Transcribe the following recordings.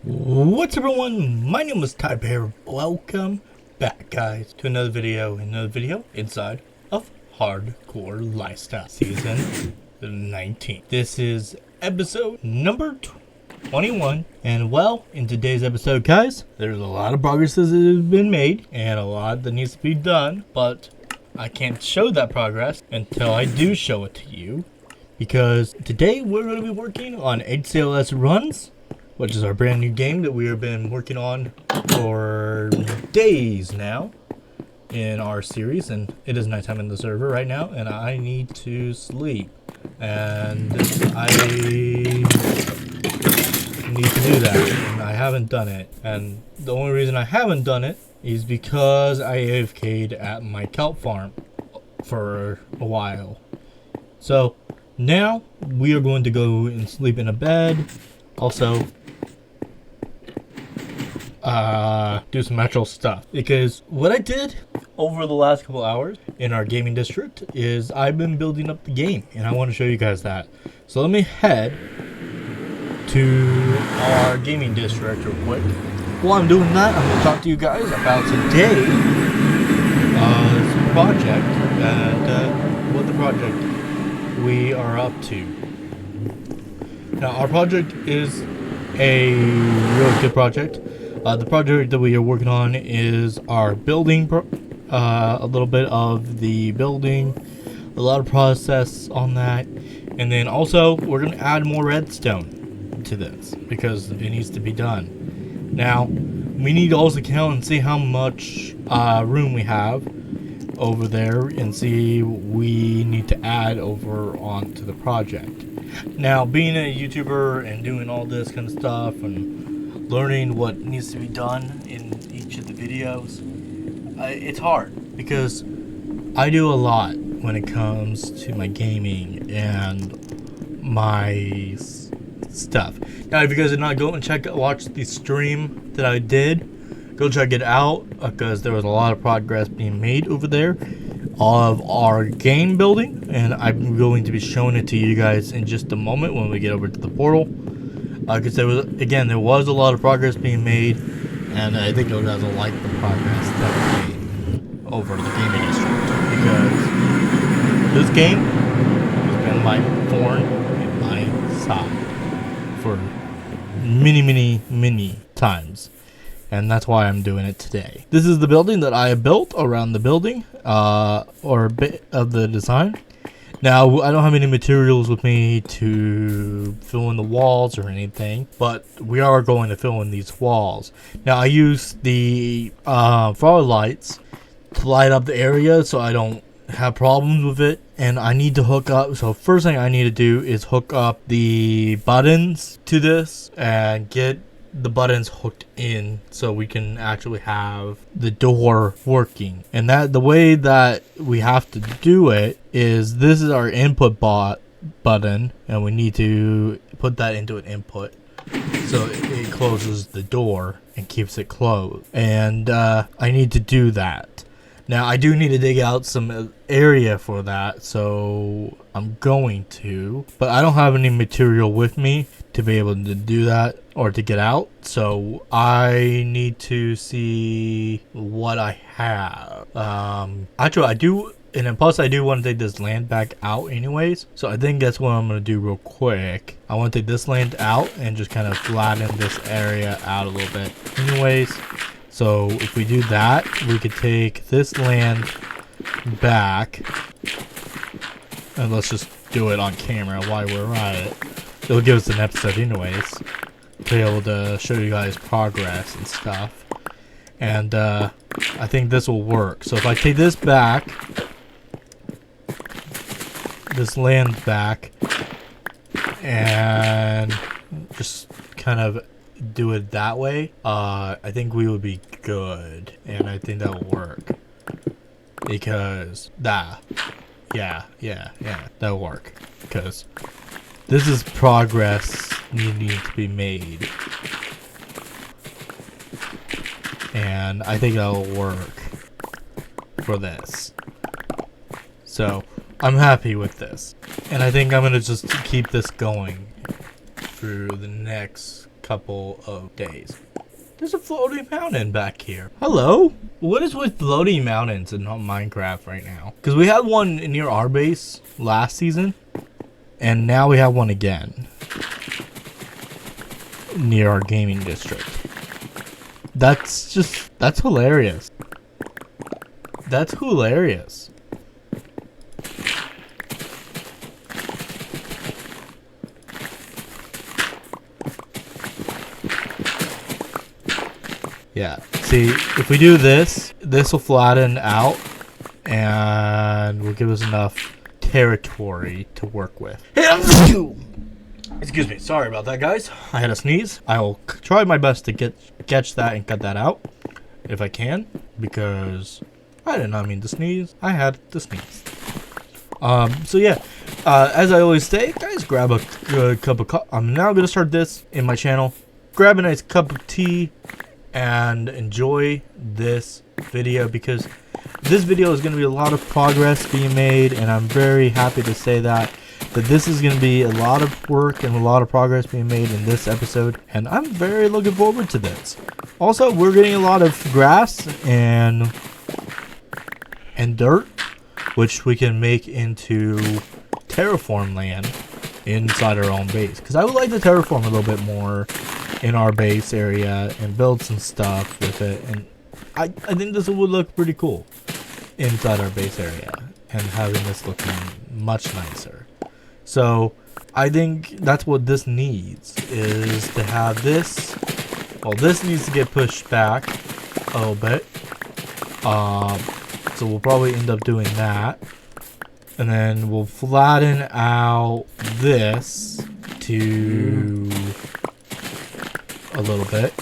What's up, everyone? My name is TyBear. Welcome back, guys, to another video inside of Hardcore Lifestyle Season 19. This is episode number 21, and well, in today's episode, guys, there's a lot of progress that has been made and a lot that needs to be done, but I can't show that progress until I do show it to you, because today we're going to be working on HCLS runs, which is our brand new game that we have been working on for days now in our series. And it is nighttime in the server right now, and I need to sleep. And I need to do that, and I haven't done it. And the only reason I haven't done it is because I AFK'd at my kelp farm for a while. So now we are going to go and sleep in a bed. Also, do some actual stuff, because what I did over the last couple hours in our gaming district is I've been building up the game, and I want to show you guys that. So let me head to our gaming district real quick. While I'm doing that, I'm going to talk to you guys about today's project and what the project we are up to. Now, our project is a really good project. The project that we are working on is our building, a little bit of the building, a lot of process on that, and then also we're going to add more redstone to this because it needs to be done. Now, we need to also count and see how much room we have over there and see what we need to add over onto the project. Now, being a YouTuber and doing all this kind of stuff and learning what needs to be done in each of the videos, it's hard because I do a lot when it comes to my gaming and my stuff. Now, if you guys did not go and watch the stream that I did, go check it out, because there was a lot of progress being made over there of our game building, and I'm going to be showing it to you guys in just a moment when we get over to the portal. Because there was a lot of progress being made, and I think you guys will like the progress that we made over the gaming district, because this game has been my thorn in my side for many times, and that's why I'm doing it today. This is the building that I built around the building, or a bit of the design. Now, I don't have any materials with me to fill in the walls or anything, but we are going to fill in these walls. Now, I use the fog lights to light up the area so I don't have problems with it, and I need to hook up. So first thing I need to do is hook up the buttons to this and get the buttons hooked in so we can actually have the door working. And that the way that we have to do it is, this is our input button, and we need to put that into an input so it closes the door and keeps it closed. And I need to do that. Now, I do need to dig out some area for that, so I'm going to, but I don't have any material with me to be able to do that or to get out, so I need to see what I have. Actually, I do, and then plus I do want to take this land back out anyways, so I think that's what I'm going to do real quick. I want to take this land out and just kind of flatten this area out a little bit anyways. So if we do that, we could take this land back, and let's just do it on camera while we're at it. It'll give us an episode anyways, to be able to show you guys progress and stuff. And I think this will work. So if I take this back, this land back, and just kind of do it that way, I think we would be good, and I think that will work, because yeah, that'll work, because this is progress needing to be made, and I think that'll work for this. So I'm happy with this, and I think I'm gonna just keep this going through the next couple of days. There's a floating mountain back here. Hello? What is with floating mountains in Minecraft right now? Because we had one near our base last season, and now we have one again near our gaming district. That's hilarious. That's hilarious. Yeah, see, if we do this, this will flatten out and will give us enough territory to work with. Excuse me, sorry about that, guys. I had a sneeze. I will try my best to catch that and cut that out if I can, because I did not mean to sneeze. I had to sneeze. So yeah, as I always say, guys, grab a cup of coffee. I'm now gonna start this in my channel. Grab a nice cup of tea and enjoy this video, because this video is going to be a lot of progress being made, and I'm very happy to say that this is going to be a lot of work and a lot of progress being made in this episode, and I'm very looking forward to this. Also, we're getting a lot of grass and dirt, which we can make into terraform land inside our own base, because I would like to terraform a little bit more in our base area and build some stuff with it, and I think this would look pretty cool inside our base area and having this looking much nicer. So I think that's what this needs, is to have this. Well, this needs to get pushed back a little bit, so we'll probably end up doing that, and then we'll flatten out this to a little bit.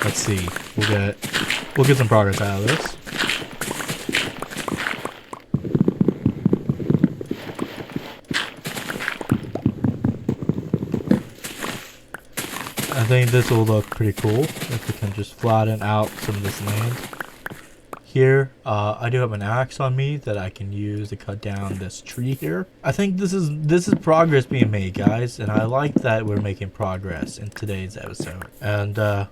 Let's see. We'll get some progress out of this. I think this will look pretty cool if we can just flatten out some of this land. Here, I do have an axe on me that I can use to cut down this tree here. I think this is progress being made, guys, and I like that we're making progress in today's episode. And I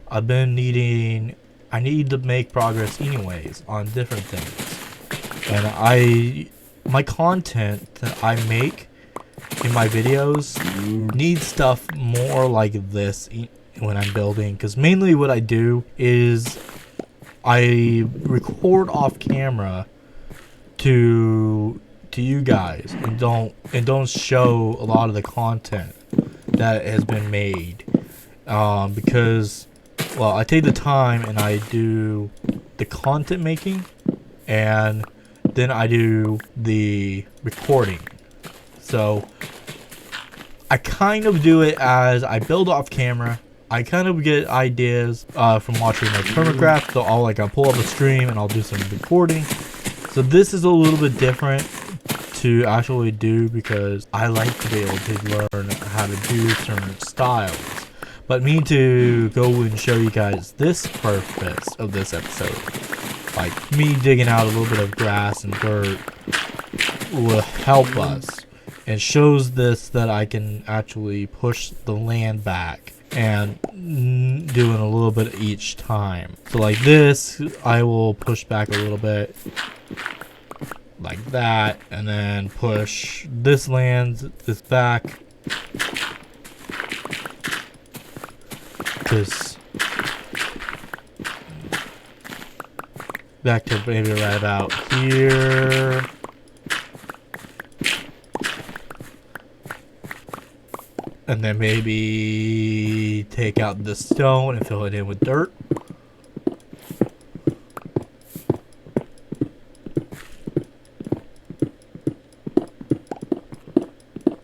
need to make progress anyways on different things. And my content that I make in my videos needs stuff more like this when I'm building, because mainly what I do is I record off camera to you guys and don't show a lot of the content that has been made, because, well, I take the time and I do the content making, and then I do the recording. So I kind of do it as I build off camera. I kind of get ideas from watching like Permacraft, so I'll pull up a stream and I'll do some recording. So this is a little bit different to actually do, because I like to be able to learn how to do certain styles. But me to go and show you guys this purpose of this episode, like me digging out a little bit of grass and dirt, will help us, and shows this that I can actually push the land back and doing a little bit each time. So like this, I will push back a little bit like that, and then push this back, just back to maybe right about here. And then maybe take out the stone and fill it in with dirt.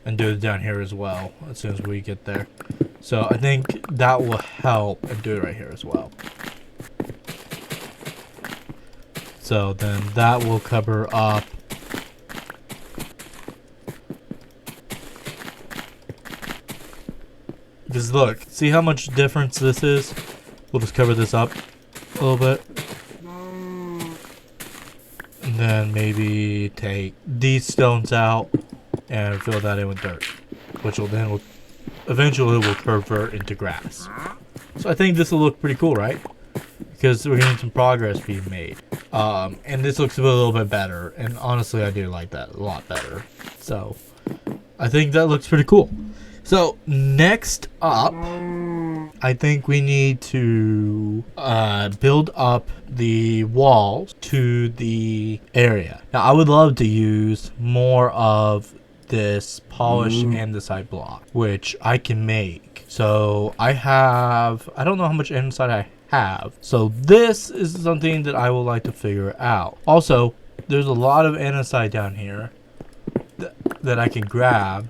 And do it down here as well as soon as we get there. So I think that will help, and do it right here as well. So then that will cover up Because look, see how much difference this is? We'll just cover this up a little bit. And then maybe take these stones out and fill that in with dirt. Which will then eventually it will convert into grass. So I think this will look pretty cool, right? Because we're getting some progress being made. And this looks a little bit better. And honestly, I do like that a lot better. So I think that looks pretty cool. So next up, I think we need to build up the walls to the area. Now I would love to use more of this polished andesite block, which I can make. So I don't know how much andesite I have. So this is something that I would like to figure out. Also, there's a lot of andesite down here that I can grab.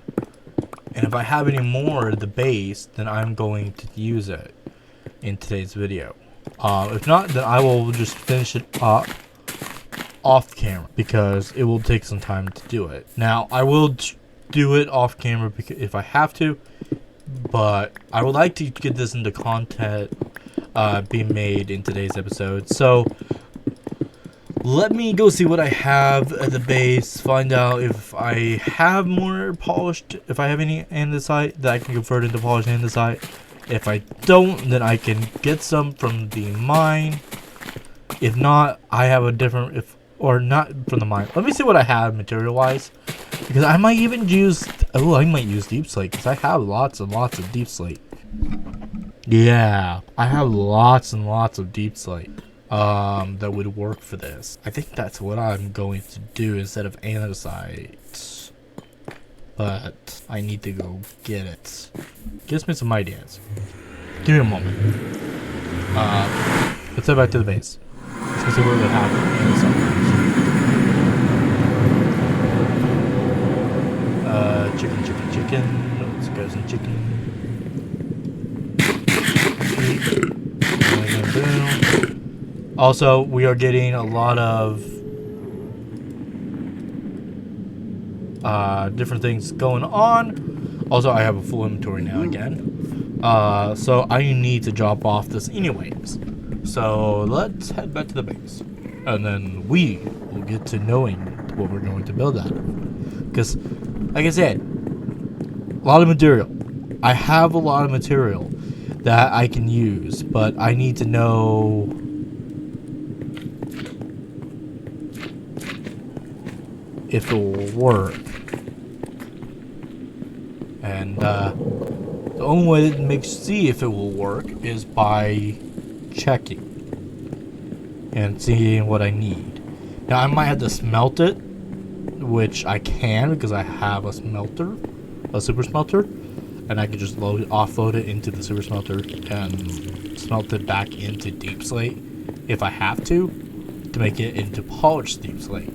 And if I have any more at the base, then I'm going to use it in today's video. If not, then I will just finish it up off camera because it will take some time to do it. Now, I will do it off camera because if I have to, but I would like to get this into content being made in today's episode. So let me go see what I have at the base, find out if I have more polished, if I have any andesite that I can convert into polished andesite. If I don't, then I can get some from the mine. If not, I have a different, or not from the mine. Let me see what I have material-wise, because I might even use, I might use deep slate, because I have lots and lots of deep slate. Yeah, I have lots and lots of deep slate. That would work for this. I think that's what I'm going to do instead of andesite. But I need to go get it. Gives me some ideas. Give me a moment. Let's head back to the base. Let's go see what we have andesite. Chicken. Let's go some chicken. Boom. Also, we are getting a lot of different things going on. Also, I have a full inventory now again. So I need to drop off this anyways. So let's head back to the base. And then we will get to knowing what we're going to build out of. Because, like I said, a lot of material. I have a lot of material that I can use, but I need to know if it will work. And the only way to see if it will work is by checking and seeing what I need. Now I might have to smelt it, which I can because I have a smelter, a super smelter, and I can just offload it into the super smelter and smelt it back into deep slate if I have to make it into polished deep slate.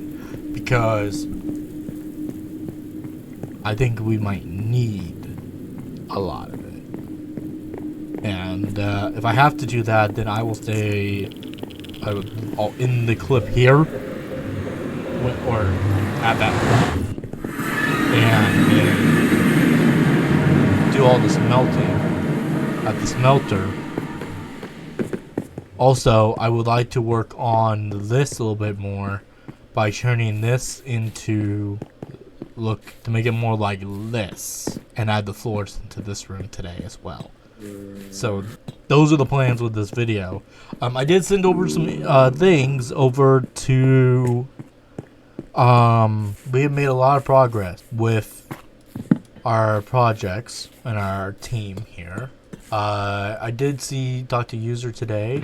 Because I think we might need a lot of it. And if I have to do that, then I will stay in the clip here, or at that point, and do all the smelting at the smelter. Also, I would like to work on this a little bit more by turning this into to make it more like this, and add the floors into this room today as well. So those are the plans with this video. I did send over some things over to we have made a lot of progress with our projects and our team here. I did talk to user today,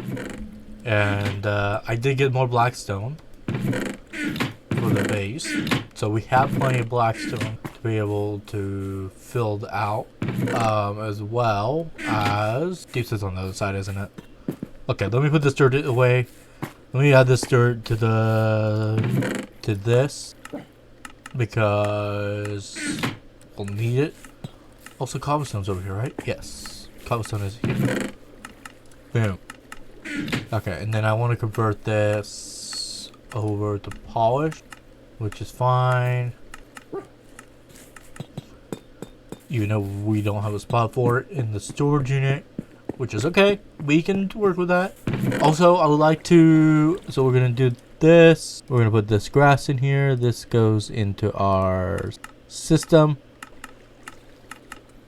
and I did get more blackstone for the base, so we have plenty of blackstone to be able to fill out, as well as deep slit's on the other side, isn't it? Okay, let me put this dirt away. Let me add this dirt to this because we'll need it. Also, cobblestone's over here, right? Yes, cobblestone is here. Boom. Okay, and then I want to convert this over to polished, which is fine. Even though we don't have a spot for it in the storage unit, which is okay. We can work with that. Also, I would like to, so we're going to do this. We're going to put this grass in here. This goes into our system.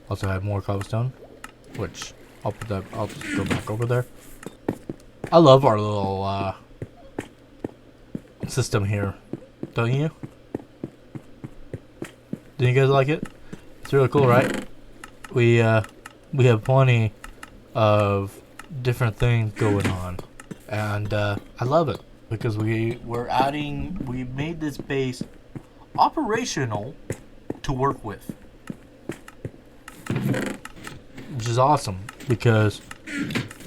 Also have more cobblestone, which I'll put that. I'll just go back over there. I love our little system here, don't you? Do you guys like it? It's really cool, right? We have plenty of different things going on, and I love it because we made this base operational to work with, which is awesome because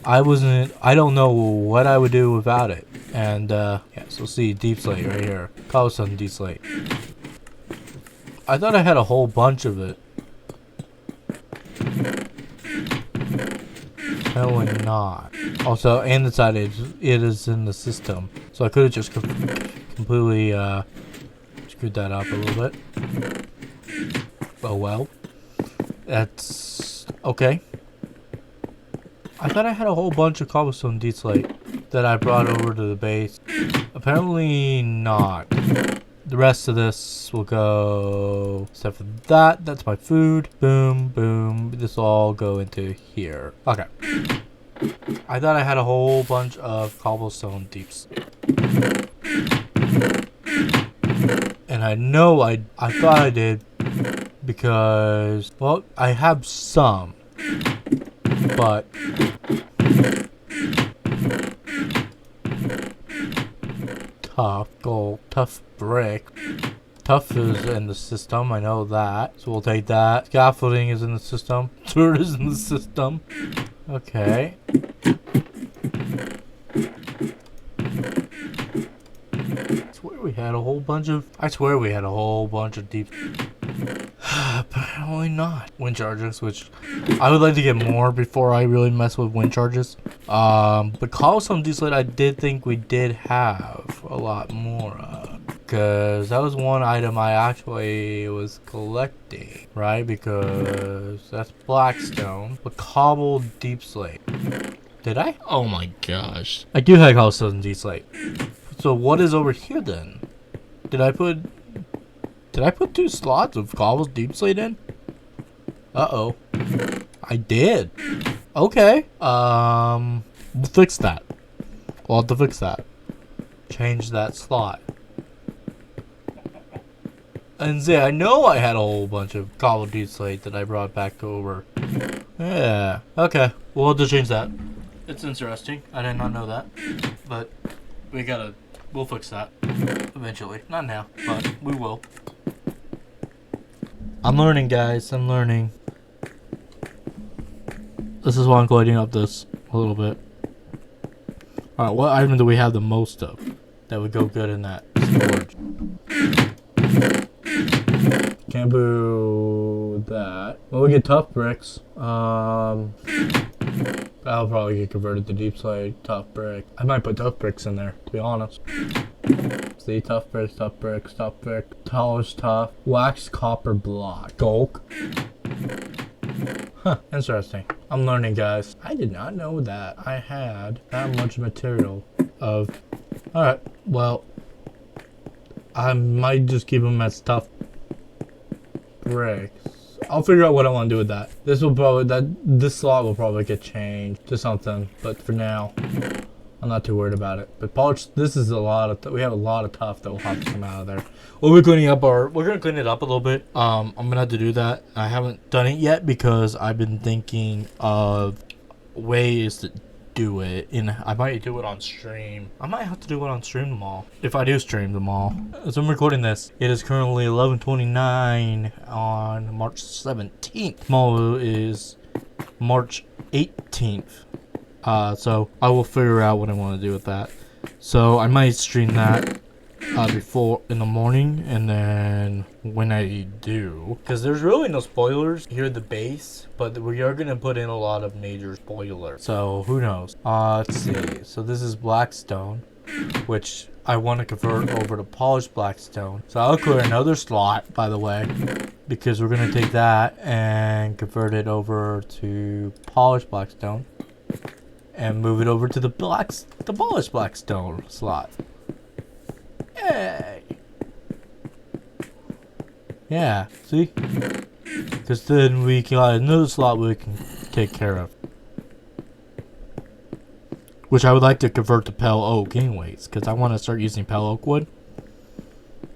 I don't know what I would do without it. And yeah, so see, deep slate right here, cobblestone deep slate. I thought I had a whole bunch of it. Apparently not. Also, and the side it is in the system, so I could have just completely screwed that up a little bit. Oh well, that's okay. I thought I had a whole bunch of cobblestone deep slate that I brought over to the base. Apparently not. The rest of this will go, except for that. That's my food. Boom, boom. This will all go into here. Okay. I thought I had a whole bunch of cobblestone deeps. And I know I thought I did because, well, I have some. But tough gold, tough brick. Tough is in the system, I know that. So we'll take that. Scaffolding is in the system. Dirt is in the system. Okay. I swear we had a whole bunch of deep. Apparently not. Wind charges, which I would like to get more before I really mess with wind charges. But cobblestone deep slate I did think we did have a lot more of. Because that was one item I actually was collecting, right? Because that's blackstone. But cobble deep slate. Did I? Oh my gosh. I do have cobblestone deep slate. So what is over here then? Did I put 2 slots of cobble deep slate in? Uh-oh. I did. Okay. We'll fix that. We'll have to fix that. Change that slot. And see, I know I had a whole bunch of cobble deep slate that I brought back over. Yeah. Okay. We'll have to change that. It's interesting. I did not know that. But we'll fix that eventually. Not now, but we will. I'm learning, guys. I'm learning. This is why I'm cleaning up this a little bit. Alright, what item do we have the most of that would go good in that storage? Can't do that. Well, we get tough bricks. That'll probably get converted to deep slate, tough brick. I might put tough bricks in there, to be honest. See, tough bricks, tough bricks, tough brick, polished tough, wax copper block, gulk. Huh, interesting. I'm learning, guys. I did not know that I had that much material of... Alright, well, I might just keep them as tough bricks. I'll figure out what I want to do with that. This slot will probably get changed to something, but for now, I'm not too worried about it. But polish, this is a lot of, we have a lot of tough that will have to come out of there. We're gonna clean it up a little bit. I'm gonna have to do that. I haven't done it yet because I've been thinking of ways to do it, and I might do it on stream. I might have to do it on stream tomorrow, if I do stream tomorrow. As I'm recording this, it is currently 11:29 on March 17th. Tomorrow is March 18th. So I will figure out what I want to do with that. So I might stream that before in the morning, and then when I do, because there's really no spoilers here at the base, but we are gonna put in a lot of major spoilers, so who knows. Let's see. So this is blackstone, which I want to convert over to polished blackstone. So I'll clear another slot, by the way, because we're gonna take that and convert it over to polished blackstone and move it over to the polished blackstone slot. Yay! Yeah, see? Because then we got another slot we can take care of. Which I would like to convert to pale oak anyways. Because I want to start using pale oak wood.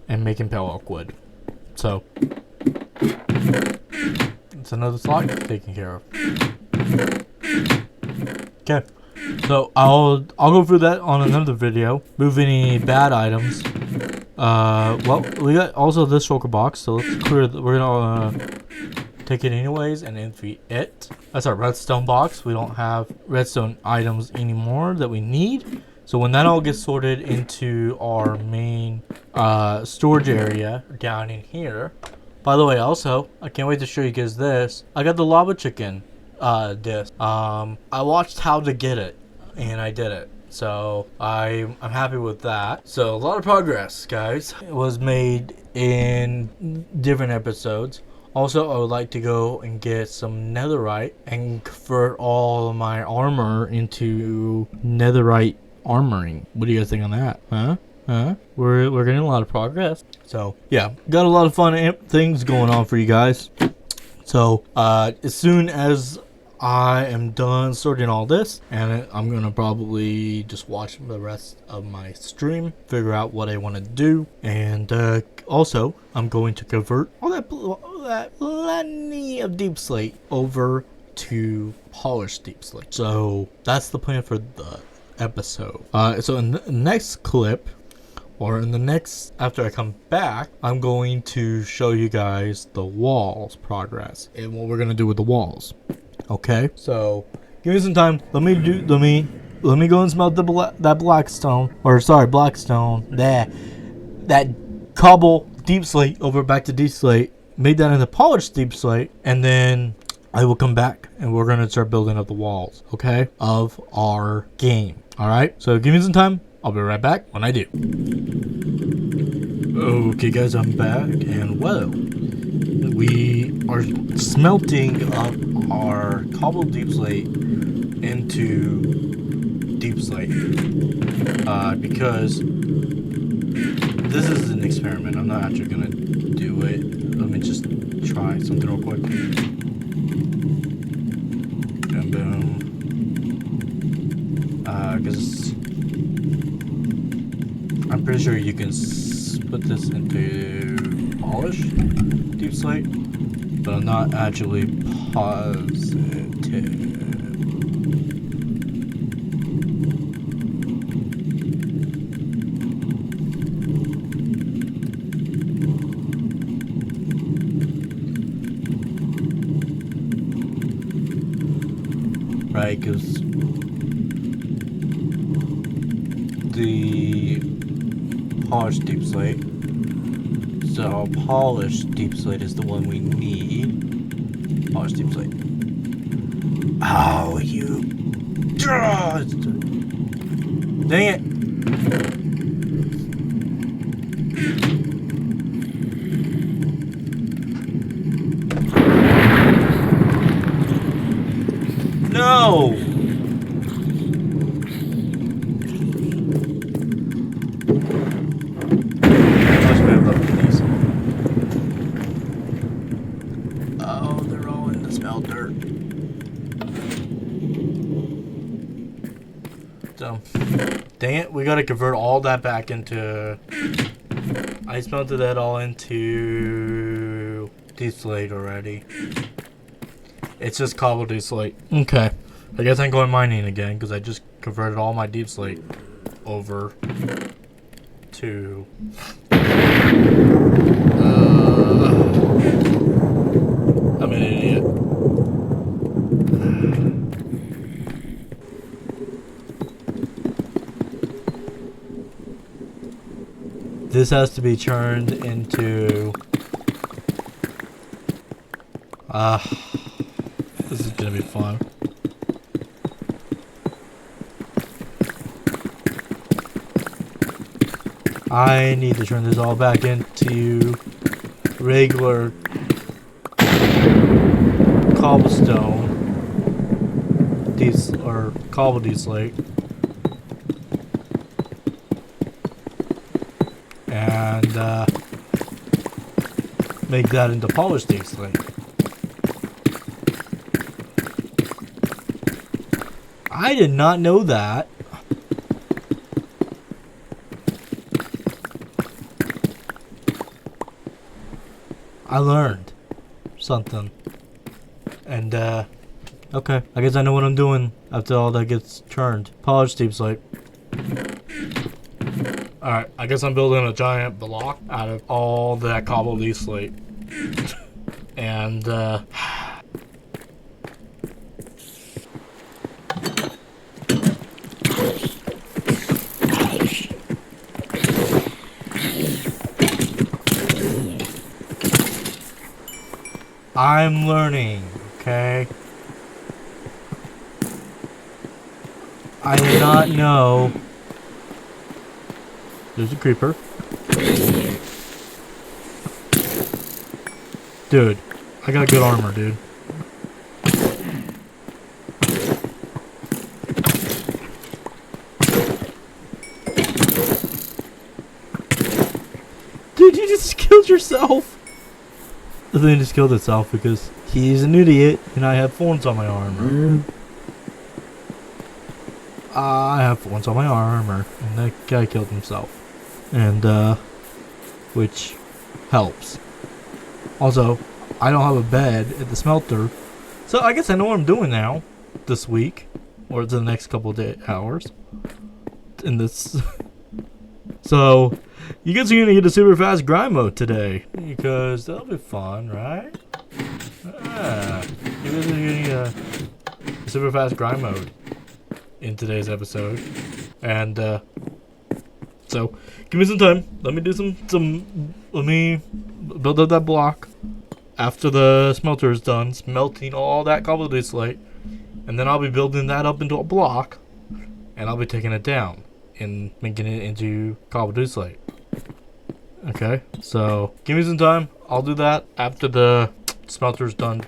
And making pale oak wood. So. It's another slot taken care of. Okay. So I'll go through that on another video. Move any bad items. Well, we got also this shulker box, so let's clear. We're gonna take it anyways and empty it. That's our redstone box. We don't have redstone items anymore that we need. So when that all gets sorted into our main storage area down in here. By the way, also, I can't wait to show you guys this. I got the lava chicken disc. I watched how to get it, and I did it. So I'm happy with that. So a lot of progress, guys. It was made in different episodes. Also, I would like to go and get some netherite and convert all of my armor into netherite armoring. What do you guys think on that? Huh? We're getting a lot of progress. So yeah, got a lot of fun things going on for you guys. So as soon as I am done sorting all this, and I'm gonna probably just watch the rest of my stream, figure out what I want to do, and also I'm going to convert all that plenty of deep slate over to polished deep slate. So that's the plan for the episode. So in the next clip, or in the next, after I come back, I'm going to show you guys the walls progress and what we're gonna do with the walls. Okay, so give me some time. Let me go and smelt that blackstone, or sorry, blackstone. That cobble deep slate over back to deep slate. Made that into polished deep slate, and then I will come back and we're gonna start building up the walls. Okay, of our game. All right. So give me some time. I'll be right back when I do. Okay, guys, I'm back, and well, we are smelting up our cobbled deep slate into deep slate because this is an experiment. I'm not actually gonna do it. Let me just try something real quick. And boom. Because I'm pretty sure you can put this into polished deep slate, but I'm not actually positive. Right, because the polished deep slate. So polished deep slate is the one we need. Polished deep slate. Oh, you. Dang it. No. Dang it, we gotta convert all that back into... I smelted that all into deep slate already. It's just cobble deep slate. Okay, I guess I'm going mining again because I just converted all my deep slate over to... I'm an idiot. This has to be turned into... this is gonna be fun. I need to turn this all back into regular cobblestone, or cobble deslate, and make that into polished deslate. I did not know that. I learned something. And, okay. I guess I know what I'm doing after all that gets turned. Polish deep slate. Alright, I guess I'm building a giant block out of all that cobbled deep slate. And, I'm learning, okay? I did not know. There's a creeper. Dude, I got good armor, dude. Dude, you just killed yourself. The thing just killed itself because he's an idiot and I have thorns on my armor. I have thorns on my armor and that guy killed himself. And, which helps. Also, I don't have a bed at the smelter. So I guess I know what I'm doing now. This week. Or the next couple of hours. In this. So, you guys are going to get a super fast grind mode today. Because that'll be fun, right? Ah, you guys are going to get a super fast grind mode in today's episode. And, so, give me some time. Let me do let me build up that block. After the smelter is done, smelting all that cobblestone slate. And then I'll be building that up into a block. And I'll be taking it down and making it into cobblestone slate. Okay, so give me some time. I'll do that after the smelter's done.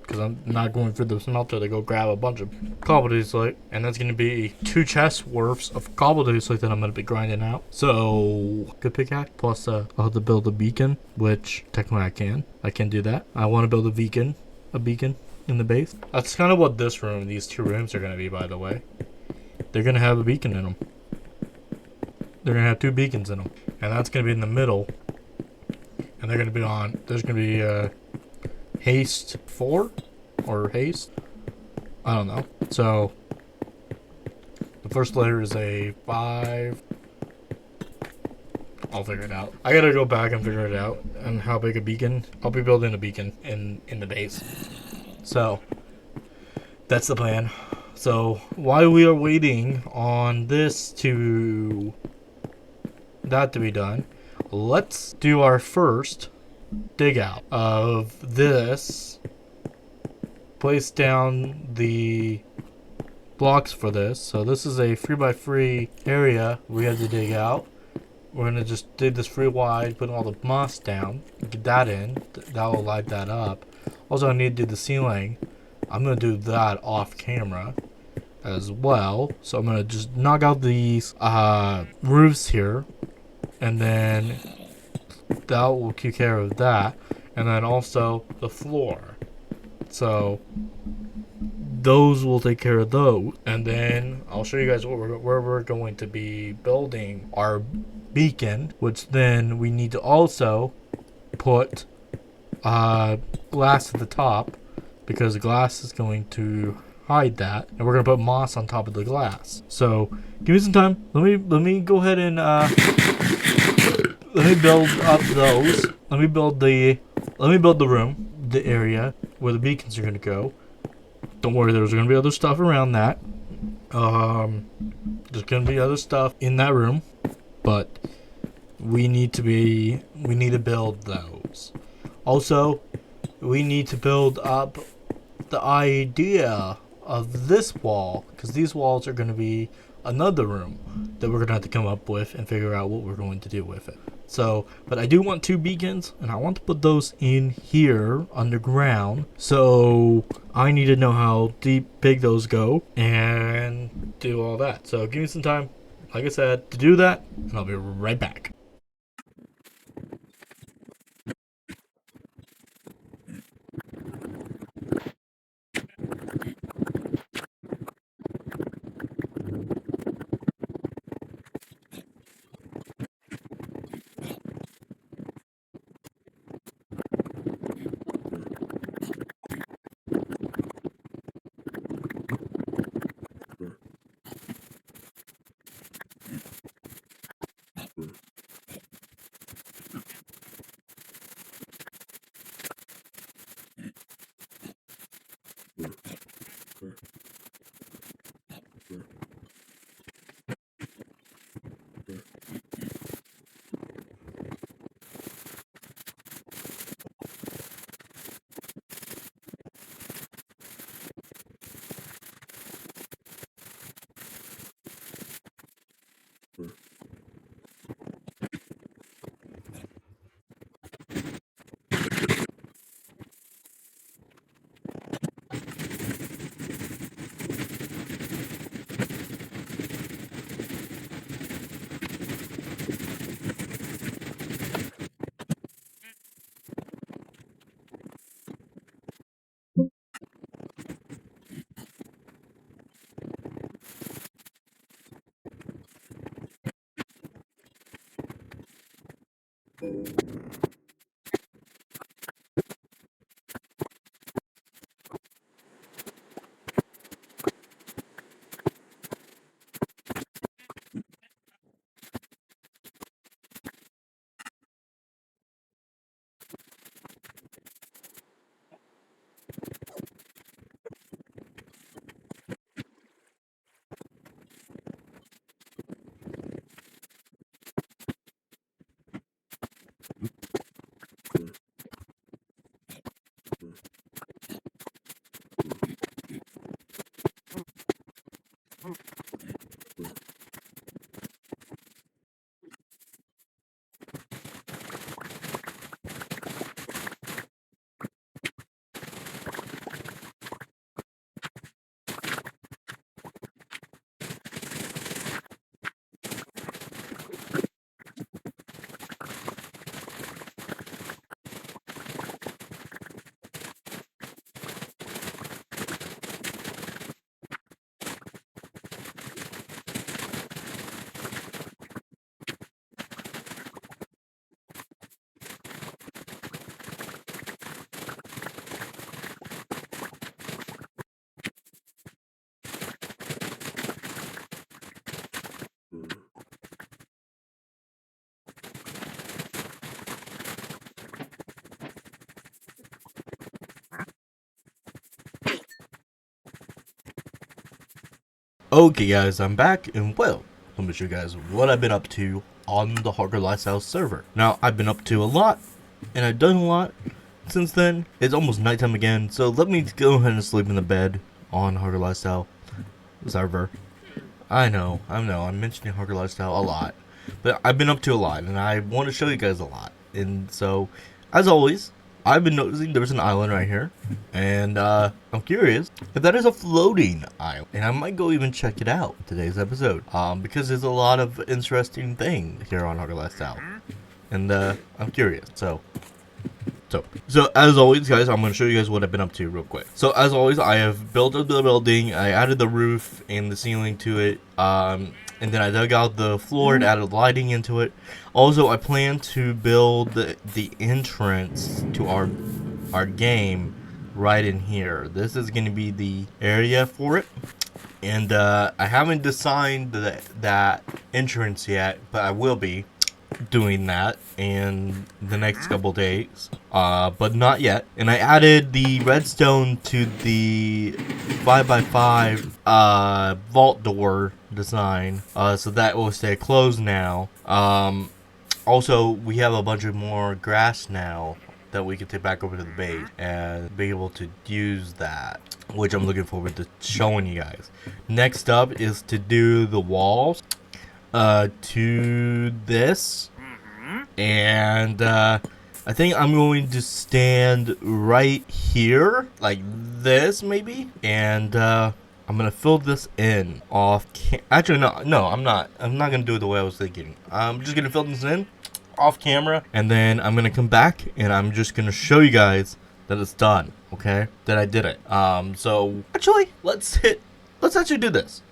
Because I'm not going through the smelter to go grab a bunch of cobblestone slate. And that's going to be 2 chests worths of cobblestone slate that I'm going to be grinding out. So, good pickaxe. Plus, I'll have to build a beacon, which technically I can. I can do that. I want to build a beacon in the base. That's kind of what these 2 rooms are going to be, by the way. They're going to have a beacon in them. They're going to have 2 beacons in them. And that's going to be in the middle. And they're going to be there's going to be, haste 4 or haste, I don't know. So the first layer is a 5. I'll figure it out. I gotta go back and figure it out. And how big a beacon. I'll be building a beacon in the base. So that's the plan. So while we are waiting on that to be done, let's do our first dig out of this. Place down the blocks for this. So this is a 3x3 area we have to dig out. We're gonna just dig this free wide, put all the moss down, get that in. That will light that up. Also, I need to do the ceiling. I'm gonna do that off camera as well. So I'm gonna just knock out these roofs here, and then that will take care of that. And then also the floor. So those will take care of those. And then I'll show you guys where we're going to be building our beacon, which then we need to also put glass at the top, because the glass is going to hide that, and we're gonna put moss on top of the glass. So give me some time. Let me go ahead and let me build up those. Let me build the room, the area where the beacons are gonna go. Don't worry, there's gonna be other stuff around that. There's gonna be other stuff in that room, but we need to build those. Also, we need to build up the idea of this wall, because these walls are going to be another room that we're going to have to come up with and figure out what we're going to do with it. So, but I do want 2 beacons, and I want to put those in here underground. So I need to know how big those go and do all that. So give me some time, like I said, to do that, and I'll be right back. Okay guys, I'm back, and well, let me show you guys what I've been up to on the Hardcore Lifestyle server. Now, I've been up to a lot, and I've done a lot since then. It's almost nighttime again, so let me go ahead and sleep in the bed on Hardcore Lifestyle server. I know, I'm mentioning Hardcore Lifestyle a lot, but I've been up to a lot, and I want to show you guys a lot. And so, as always, I've been noticing there's an island right here, and I'm curious if that is a floating island, and I might go even check it out in today's episode, because there's a lot of interesting things here on Hardcore Lifestyle, and I'm curious. So as always, guys, I'm going to show you guys what I've been up to real quick. So as always, I have built up the building. I added the roof and the ceiling to it, and then I dug out the floor and added lighting into it. Also, I plan to build the entrance to our game right in here. This is going to be the area for it, and I haven't designed that entrance yet, but I will be doing that in the next couple days, but not yet. And I added the redstone to the 5x5 vault door design, so that will stay closed now. Also, we have a bunch of more grass now that we can take back over to the base and be able to use that, which I'm looking forward to showing you guys. Next up is to do the walls to this, and I think I'm going to stand right here like this maybe, and I'm gonna fill this in off actually no I'm not gonna do it the way I was thinking. I'm just gonna fill this in off camera, and then I'm gonna come back and I'm just gonna show you guys that it's done, okay, that I did it. So actually let's actually do this.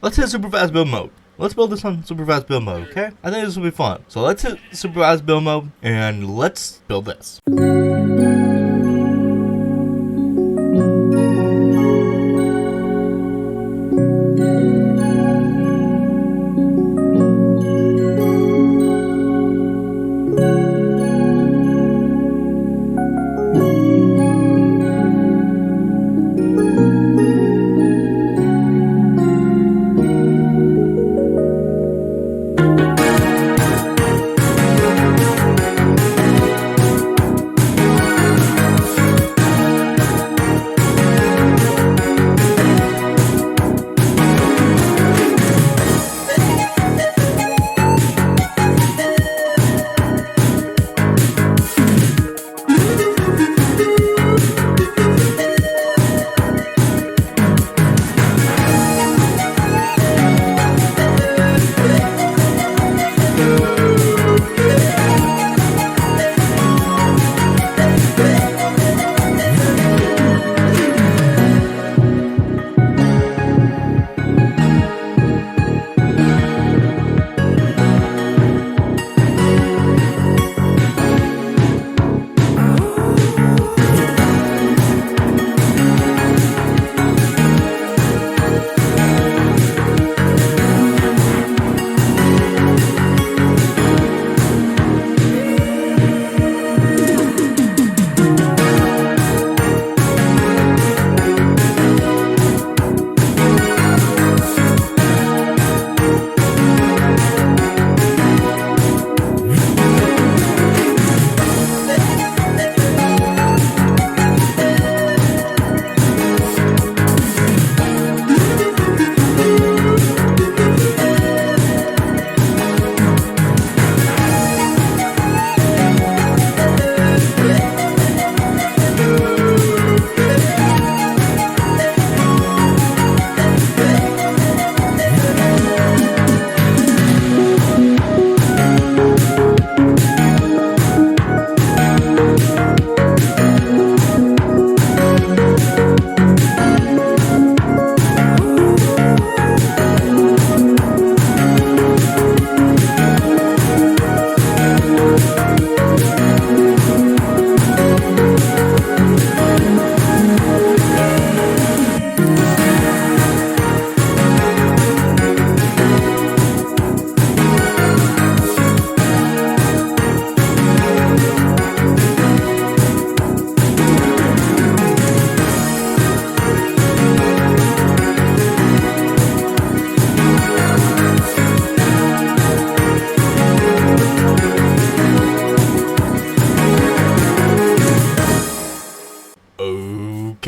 Let's hit super fast build mode. Let's build this on super fast build mode, okay? I think this will be fun. So let's hit super fast build mode and let's build this.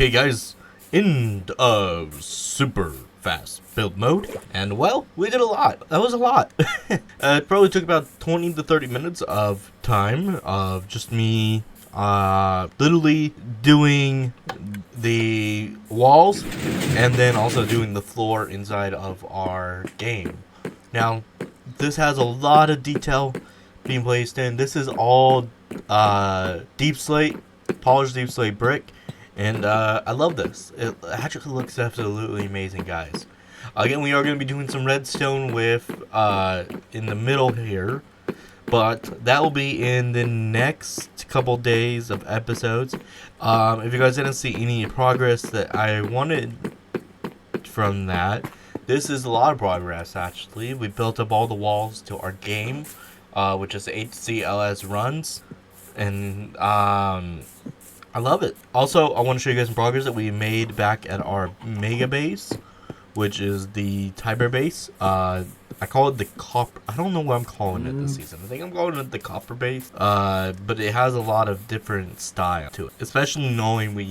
Okay guys, in super fast build mode, and well, we did a lot. That was a lot. It probably took about 20 to 30 minutes of time of just me literally doing the walls and then also doing the floor inside of our game. Now this has a lot of detail being placed in. This is all deep slate, polished deep slate brick, and I love this. It actually looks absolutely amazing, guys. Again, we are going to be doing some redstone with in the middle here, but that will be in the next couple days of episodes. If you guys didn't see any progress that I wanted from that, this is a lot of progress actually. We built up all the walls to our game, which is HCLS runs, and I love it. Also, I want to show you guys some progress that we made back at our mega base, which is the TyBear base. I call it the copper. I don't know what I'm calling it this season. I think I'm calling it the copper base. But it has a lot of different style to it, especially knowing we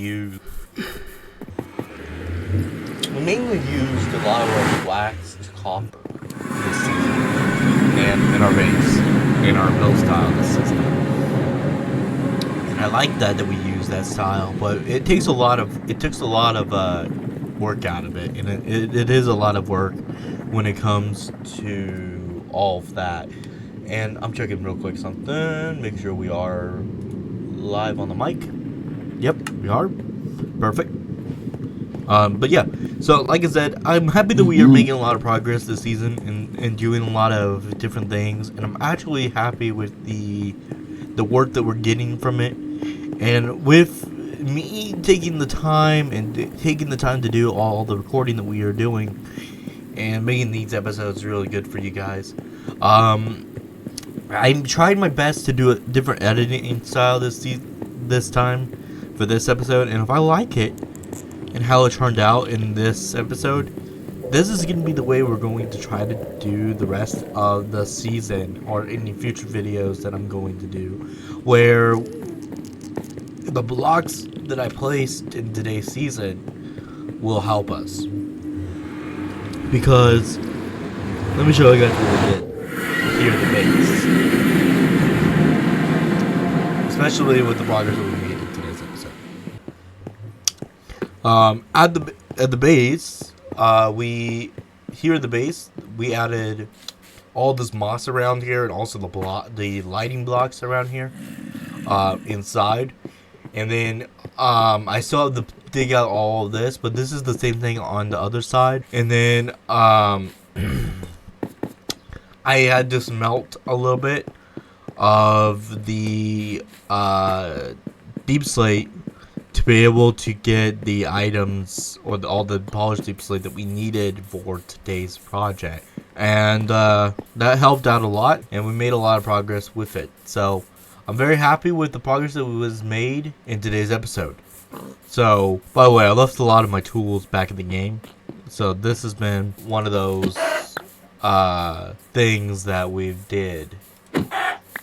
mainly used a lot of our waxed copper this season, and in our base, in our build style this season. And I like that we use that style, but it takes a lot of work out of it, and it is a lot of work when it comes to all of that. And I'm checking real quick something, make sure we are live on the mic. Yep, we are. Perfect. But yeah, so like I said, I'm happy that we are making a lot of progress this season and doing a lot of different things, and I'm actually happy with the work that we're getting from it, and with me taking the time to do all the recording that we are doing and making these episodes really good for you guys. I tried my best to do a different editing style this time for this episode, and if I like it and how it turned out in this episode, this is going to be the way we're going to try to do the rest of the season, or any future videos that I'm going to do, where the blocks that I placed in today's season will help us. Because, let me show you guys what we did here at the base. Especially with the progress that we made in today's episode. At the base, here at the base, we added all this moss around here, and also the lighting blocks around here, inside. And then I still have to dig out all of this, but this is the same thing on the other side. And then I had to smelt a little bit of the deep slate to be able to get the items, or all the polished deep slate that we needed for today's project. And that helped out a lot, and we made a lot of progress with it. So I'm very happy with the progress that was made in today's episode. So, by the way, I left a lot of my tools back in the game. So this has been one of those things that we did.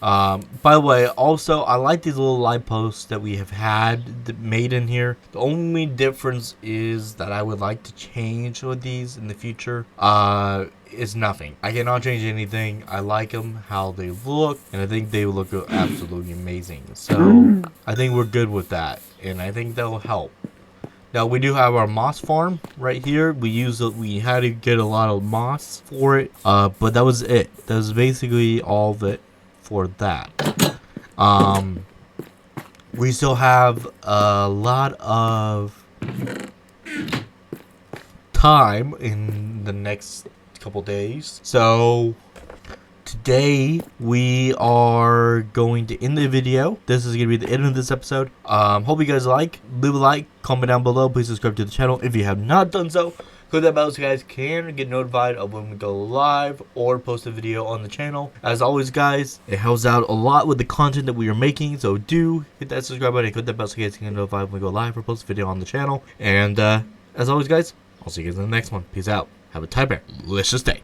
By the way, also, I like these little light posts that we have had made in here. The only difference is that I would like to change with these in the future. Is nothing. I cannot change anything. I like them, how they look, and I think they look absolutely amazing. So, I think we're good with that, and I think that'll help. Now, we do have our moss farm right here. We had to get a lot of moss for it, but that was it. That was basically all of it for that. We still have a lot of time in the next couple days. So today we are going to end the video. This is going to be the end of this episode. Hope you guys leave a like, comment down below, please subscribe to the channel if you have not done so. Click that bell so you guys can get notified of when we go live or post a video on the channel. As always, guys, it helps out a lot with the content that we are making, so do hit that subscribe button and click that bell so you guys can get notified when we go live or post a video on the channel. And as always, guys, I'll see you guys in the next one. Peace out. Have a TyBearLishious day.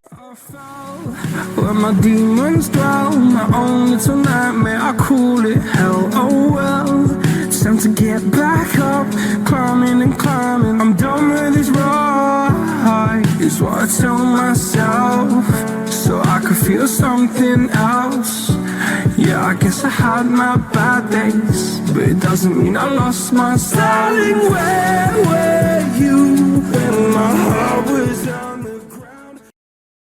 Where my demons dwell, my own little nightmare, I call it hell. Oh well, it's time to get back up, climbing and climbing. I'm done with this ride, is what I tell myself, so I could feel something else. Yeah, I guess I had my bad days, but it doesn't mean I lost my style. Darling, where were you when my heart was up?